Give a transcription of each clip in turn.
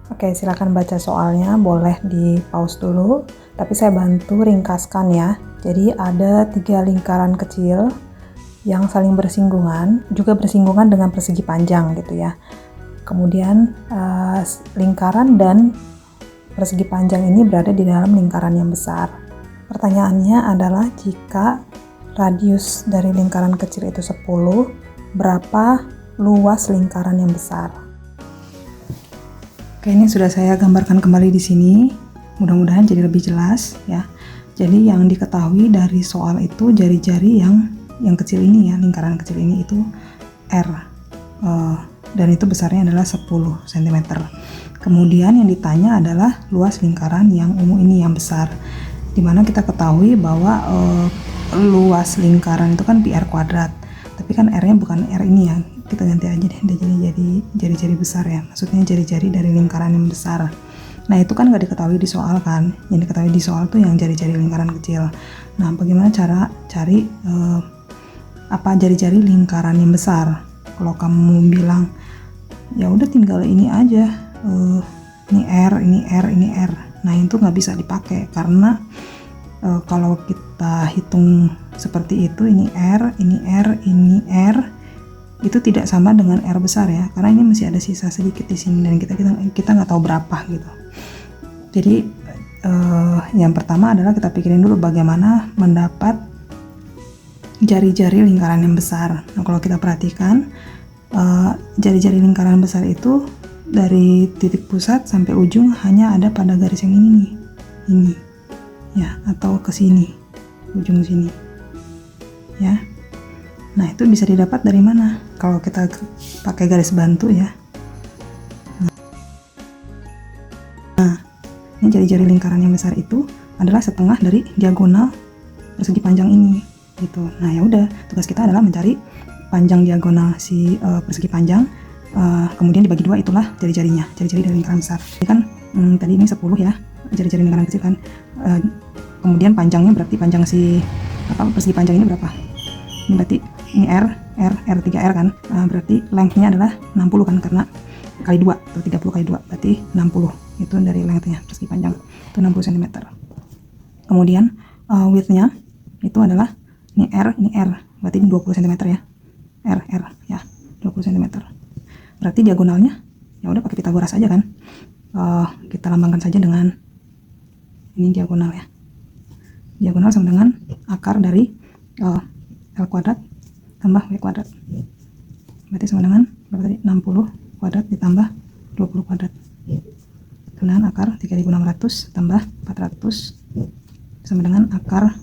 Oke, silakan baca soalnya, boleh di pause dulu, tapi saya bantu ringkaskan ya. Jadi ada 3 lingkaran kecil yang saling bersinggungan, juga bersinggungan dengan persegi panjang gitu ya. Kemudian lingkaran dan persegi panjang ini berada di dalam lingkaran yang besar. Pertanyaannya adalah jika radius dari lingkaran kecil itu 10, berapa luas lingkaran yang besar? Oke, ini sudah saya gambarkan kembali di sini. Mudah-mudahan jadi lebih jelas ya. Jadi yang diketahui dari soal itu jari-jari yang kecil ini ya, lingkaran kecil ini itu R. Dan itu besarnya adalah 10 cm. Kemudian yang ditanya adalah luas lingkaran yang ungu ini yang besar. Dimana kita ketahui bahwa luas lingkaran itu kan pi R kuadrat. Tapi kan R-nya bukan R ini ya, kita ganti aja deh jadi jari-jari besar ya, maksudnya jari-jari dari lingkaran yang besar. Nah itu kan nggak diketahui di soal kan, yang diketahui di soal tuh yang jari-jari lingkaran kecil. Nah bagaimana cara cari apa jari-jari lingkaran yang besar? Kalau kamu bilang ya udah tinggal ini aja, ini R, ini R, ini R. Nah itu nggak bisa dipakai karena kalau kita hitung seperti itu, ini R, ini R, ini R, itu tidak sama dengan R besar ya, karena ini masih ada sisa sedikit di sini dan kita nggak tahu berapa gitu. Jadi yang pertama adalah kita pikirin dulu bagaimana mendapat jari-jari lingkaran yang besar. Nah kalau kita perhatikan jari-jari lingkaran besar itu dari titik pusat sampai ujung hanya ada pada garis yang ini nih, ini ya, atau ke sini, ujung sini ya. Nah itu bisa didapat dari mana? Kalau kita pakai garis bantu ya. Nah ini jari-jari lingkaran yang besar itu adalah setengah dari diagonal persegi panjang ini gitu. Nah ya udah, tugas kita adalah mencari panjang diagonal si persegi panjang, kemudian dibagi dua, itulah jari-jarinya, jari-jari dari lingkaran besar. Ini kan tadi ini 10 ya, jari-jari lingkaran kecil kan. Kemudian panjangnya berarti panjang si persegi panjang ini berapa? Ini berarti ini R 3R kan, berarti lengthnya adalah 60 kan, karena kali 2 atau 30 kali 2 berarti 60, itu dari lengthnya persegi panjang itu 60 cm. Kemudian widthnya itu adalah ini R, berarti ini 20 cm ya, R ya 20 cm. Berarti diagonalnya ya udah pakai Pitagoras aja kan, kita lambangkan saja dengan ini diagonal ya, diagonal sama dengan akar dari L kuadrat tambah W kuadrat, berarti sama dengan berapa tadi, 60 kuadrat ditambah 20 kuadrat, itu dengan akar 3600 tambah 400 sama dengan akar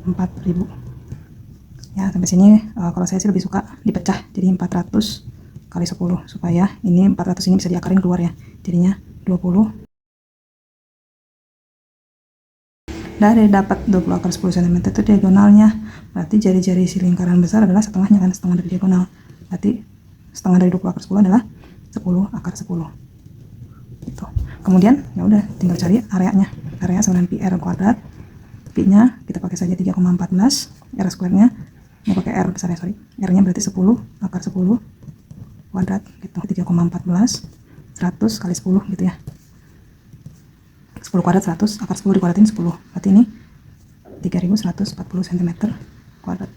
4000 ya. Sampai sini kalau saya sih lebih suka dipecah jadi 400 kali 10 supaya ini 400 ini bisa diakarin keluar ya, jadinya 20. Dari dapat 20 akar 10 cm itu diagonalnya, berarti jari-jari si lingkaran besar adalah setengahnya kan, setengah dari diagonal, berarti setengah dari 20 akar 10 adalah 10 akar 10 gitu. Kemudian ya udah tinggal cari areanya, area sama dengan pi R kuadrat, pi nya kita pakai saja 3,14, R square nya mau pakai R besar ya, sorry, R nya berarti 10 akar 10 kuadrat gitu, 3,14 100 kali 10 gitu ya, 10 kuadrat 100, akar 10 dikuadratin 10, berarti ini 3140 cm kuadrat.